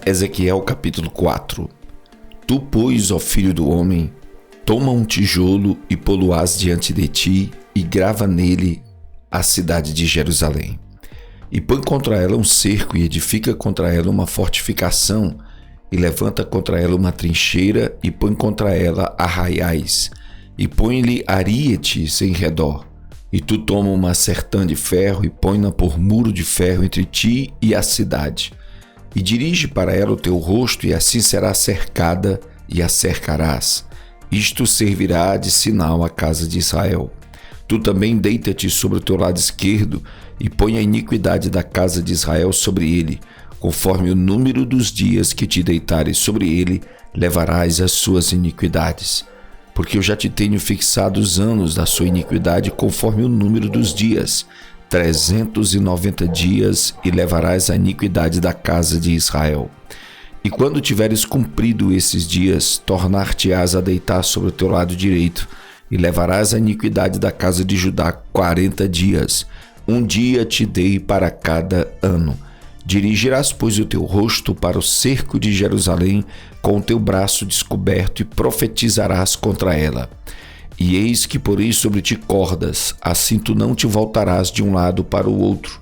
Ezequiel capítulo 4. Tu, pois, ó filho do homem, toma um tijolo e pô-lo-ás diante de ti, e grava nele a cidade de Jerusalém. E põe contra ela um cerco, e edifica contra ela uma fortificação, e levanta contra ela uma trincheira, e põe contra ela arraiais, e põe-lhe arietes em redor. E tu toma uma sertã de ferro, e põe-na por muro de ferro entre ti e a cidade. E dirige para ela o teu rosto, e assim será cercada, e a cercarás. Isto servirá de sinal à casa de Israel. Tu também deita-te sobre o teu lado esquerdo, e põe a iniquidade da casa de Israel sobre ele. Conforme o número dos dias que te deitares sobre ele, levarás as suas iniquidades. Porque eu já te tenho fixado os anos da sua iniquidade conforme o número dos dias, 390 dias, e levarás a iniquidade da casa de Israel. E quando tiveres cumprido esses dias, tornar-te-ás a deitar sobre o teu lado direito, e levarás a iniquidade da casa de Judá 40 dias, um dia te dei para cada ano. Dirigirás, pois, o teu rosto para o cerco de Jerusalém com o teu braço descoberto, e profetizarás contra ela. E eis que porei sobre ti cordas, assim tu não te voltarás de um lado para o outro,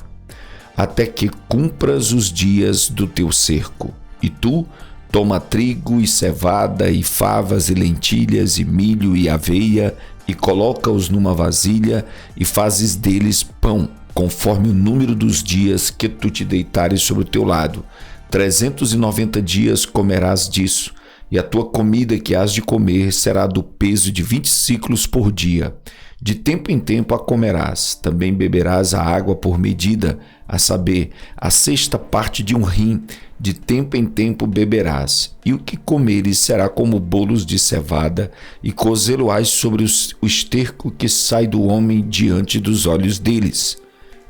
até que cumpras os dias do teu cerco. E tu toma trigo e cevada e favas e lentilhas e milho e aveia, e coloca-os numa vasilha, e fazes deles pão, conforme o número dos dias que tu te deitares sobre o teu lado. 390 dias comerás disso, e a tua comida que hás de comer será do peso de 20 siclos por dia. De tempo em tempo a comerás. Também beberás a água por medida, a saber, a sexta parte de um rim. De tempo em tempo beberás. E o que comeres será como bolos de cevada, e cozê-lo-ás sobre o esterco que sai do homem diante dos olhos deles.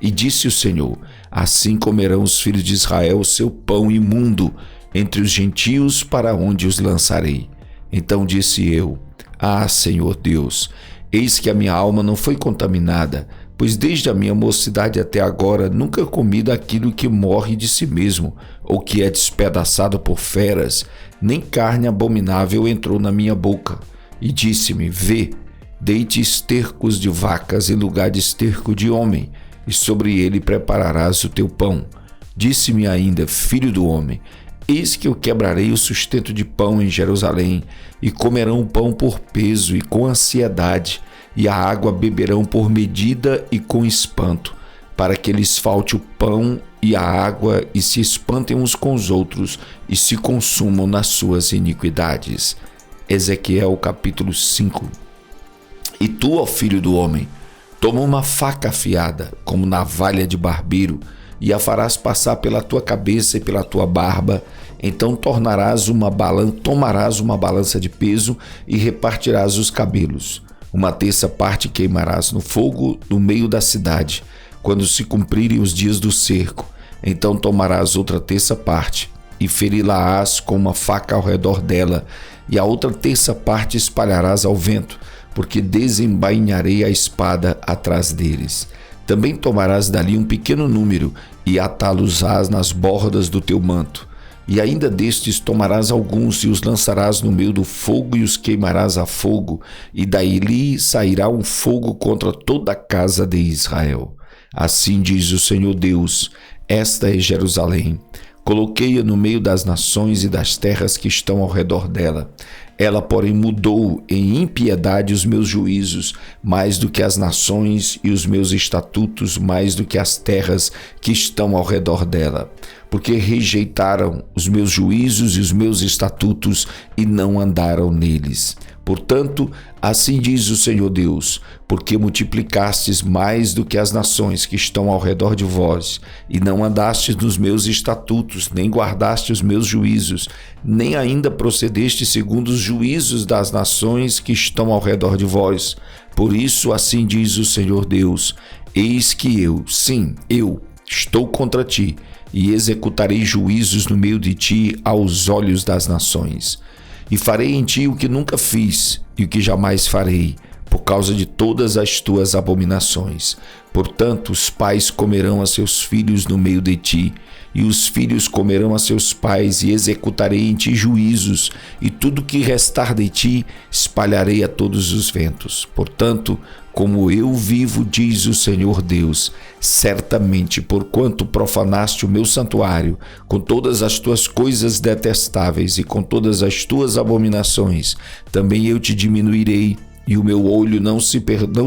E disse o Senhor: assim comerão os filhos de Israel o seu pão imundo entre os gentios, para onde os lançarei. Então disse eu: Ah, Senhor Deus, eis que a minha alma não foi contaminada, pois desde a minha mocidade até agora nunca comi daquilo que morre de si mesmo, ou que é despedaçado por feras, nem carne abominável entrou na minha boca. E disse-me: Vê, dei-te estercos de vacas em lugar de esterco de homem, e sobre ele prepararás o teu pão. Disse-me ainda: Filho do homem, eis que eu quebrarei o sustento de pão em Jerusalém, e comerão o pão por peso e com ansiedade, e a água beberão por medida e com espanto, para que lhes falte o pão e a água, e se espantem uns com os outros, e se consumam nas suas iniquidades. Ezequiel capítulo 5. E tu, ó filho do homem, toma uma faca afiada, como navalha de barbeiro, e a farás passar pela tua cabeça e pela tua barba. Então tomarás uma balança de peso, e repartirás os cabelos. Uma terça parte queimarás no fogo no meio da cidade, quando se cumprirem os dias do cerco. Então tomarás outra terça parte, e feri-la-ás com uma faca ao redor dela, e a outra terça parte espalharás ao vento, porque desembainharei a espada atrás deles. Também tomarás dali um pequeno número, e atá-los-ás nas bordas do teu manto. E ainda destes tomarás alguns, e os lançarás no meio do fogo, e os queimarás a fogo, e daí sairá um fogo contra toda a casa de Israel. Assim diz o Senhor Deus: esta é Jerusalém. Coloquei-a no meio das nações e das terras que estão ao redor dela. Ela, porém, mudou em impiedade os meus juízos, mais do que as nações, e os meus estatutos, mais do que as terras que estão ao redor dela. Porque rejeitaram os meus juízos e os meus estatutos, e não andaram neles. Portanto, assim diz o Senhor Deus: porque multiplicastes mais do que as nações que estão ao redor de vós, e não andastes nos meus estatutos, nem guardaste os meus juízos, nem ainda procedeste segundo os juízos das nações que estão ao redor de vós. Por isso, assim diz o Senhor Deus: eis que eu, sim, eu, estou contra ti, e executarei juízos no meio de ti aos olhos das nações. E farei em ti o que nunca fiz, e o que jamais farei, por causa de todas as tuas abominações. Portanto, os pais comerão a seus filhos no meio de ti, e os filhos comerão a seus pais, e executarei em ti juízos, e tudo que restar de ti espalharei a todos os ventos. Portanto, como eu vivo, diz o Senhor Deus, certamente, porquanto profanaste o meu santuário, com todas as tuas coisas detestáveis e com todas as tuas abominações, também eu te diminuirei, e o meu olho não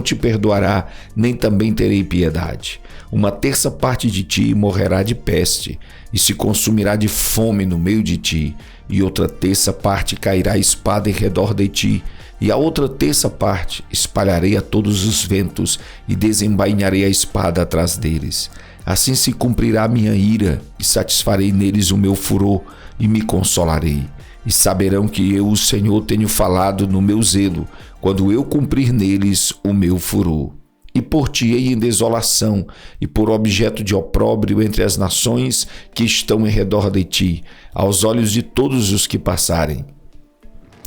te perdoará, nem também terei piedade. Uma terça parte de ti morrerá de peste, e se consumirá de fome no meio de ti, e outra terça parte cairá a espada em redor de ti, e a outra terça parte espalharei a todos os ventos, e desembainharei a espada atrás deles. Assim se cumprirá a minha ira, e satisfarei neles o meu furor, e me consolarei. E saberão que eu, o Senhor, tenho falado no meu zelo, quando eu cumprir neles o meu furor. E por-te-ei em desolação, e por objeto de opróbrio entre as nações que estão em redor de ti, aos olhos de todos os que passarem.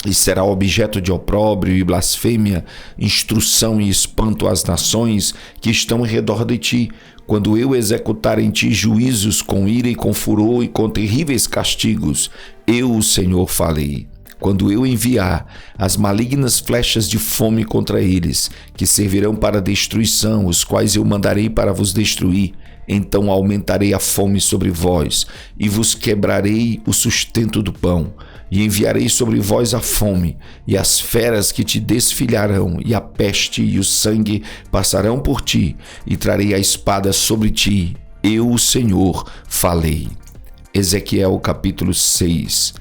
E será objeto de opróbrio e blasfêmia, instrução e espanto às nações que estão em redor de ti, quando eu executar em ti juízos com ira e com furor e com terríveis castigos. Eu, o Senhor, falei. Quando eu enviar as malignas flechas de fome contra eles, que servirão para destruição, os quais eu mandarei para vos destruir, então aumentarei a fome sobre vós, e vos quebrarei o sustento do pão, e enviarei sobre vós a fome, e as feras que te desfilharão, e a peste e o sangue passarão por ti, e trarei a espada sobre ti. Eu, o Senhor, falei. Ezequiel capítulo 6.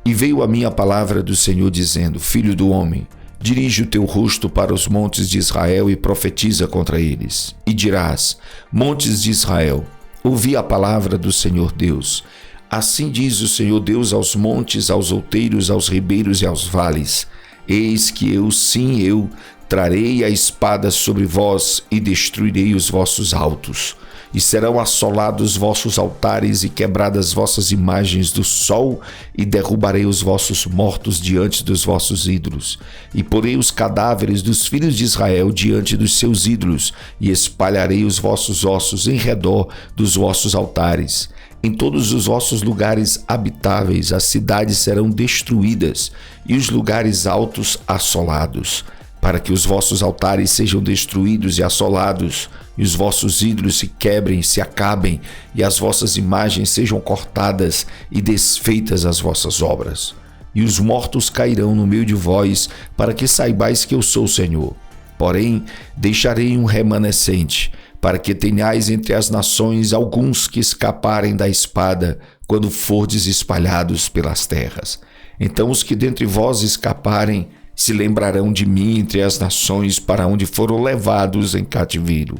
E veio a mim a palavra do Senhor dizendo: Filho do homem, dirige o teu rosto para os montes de Israel e profetiza contra eles. E dirás: Montes de Israel, ouvi a palavra do Senhor Deus. Assim diz o Senhor Deus aos montes, aos outeiros, aos ribeiros e aos vales: Eis que eu, sim, eu, trarei a espada sobre vós e destruirei os vossos altos. E serão assolados vossos altares e quebradas vossas imagens do sol, e derrubarei os vossos mortos diante dos vossos ídolos. E porei os cadáveres dos filhos de Israel diante dos seus ídolos, e espalharei os vossos ossos em redor dos vossos altares. Em todos os vossos lugares habitáveis as cidades serão destruídas, e os lugares altos assolados, para que os vossos altares sejam destruídos e assolados, e os vossos ídolos se quebrem, se acabem, e as vossas imagens sejam cortadas e desfeitas as vossas obras. E os mortos cairão no meio de vós, para que saibais que eu sou o Senhor. Porém, deixarei um remanescente, para que tenhais entre as nações alguns que escaparem da espada, quando fordes espalhados pelas terras. Então os que dentre vós escaparem se lembrarão de mim entre as nações para onde foram levados em cativeiro,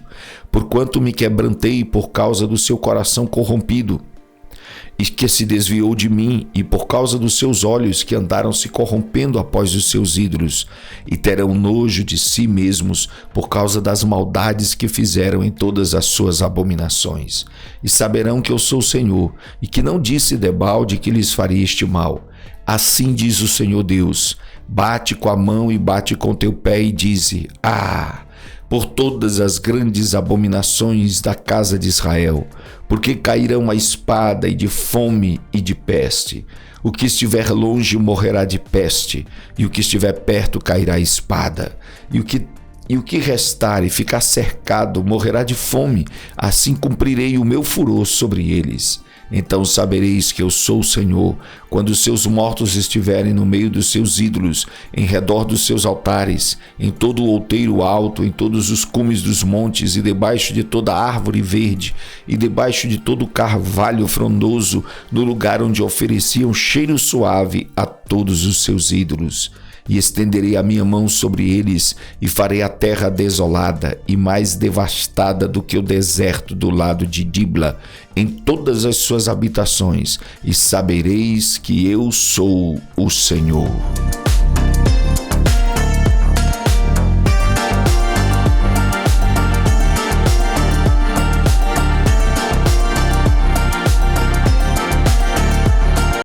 porquanto me quebrantei por causa do seu coração corrompido, e que se desviou de mim, e por causa dos seus olhos que andaram se corrompendo após os seus ídolos, e terão nojo de si mesmos por causa das maldades que fizeram em todas as suas abominações. E saberão que eu sou o Senhor, e que não disse debalde que lhes faria este mal. Assim diz o Senhor Deus: bate com a mão e bate com teu pé e dize: por todas as grandes abominações da casa de Israel, porque cairão a espada e de fome e de peste. O que estiver longe morrerá de peste, e o que estiver perto cairá a espada. E o que restar e ficar cercado morrerá de fome, assim cumprirei o meu furor sobre eles. Então sabereis que eu sou o Senhor, quando os seus mortos estiverem no meio dos seus ídolos, em redor dos seus altares, em todo o outeiro alto, em todos os cumes dos montes, e debaixo de toda árvore verde, e debaixo de todo carvalho frondoso, no lugar onde ofereciam cheiro suave a todos os seus ídolos. E estenderei a minha mão sobre eles, e farei a terra desolada e mais devastada do que o deserto do lado de Dibla, em todas as suas habitações, e sabereis que eu sou o Senhor.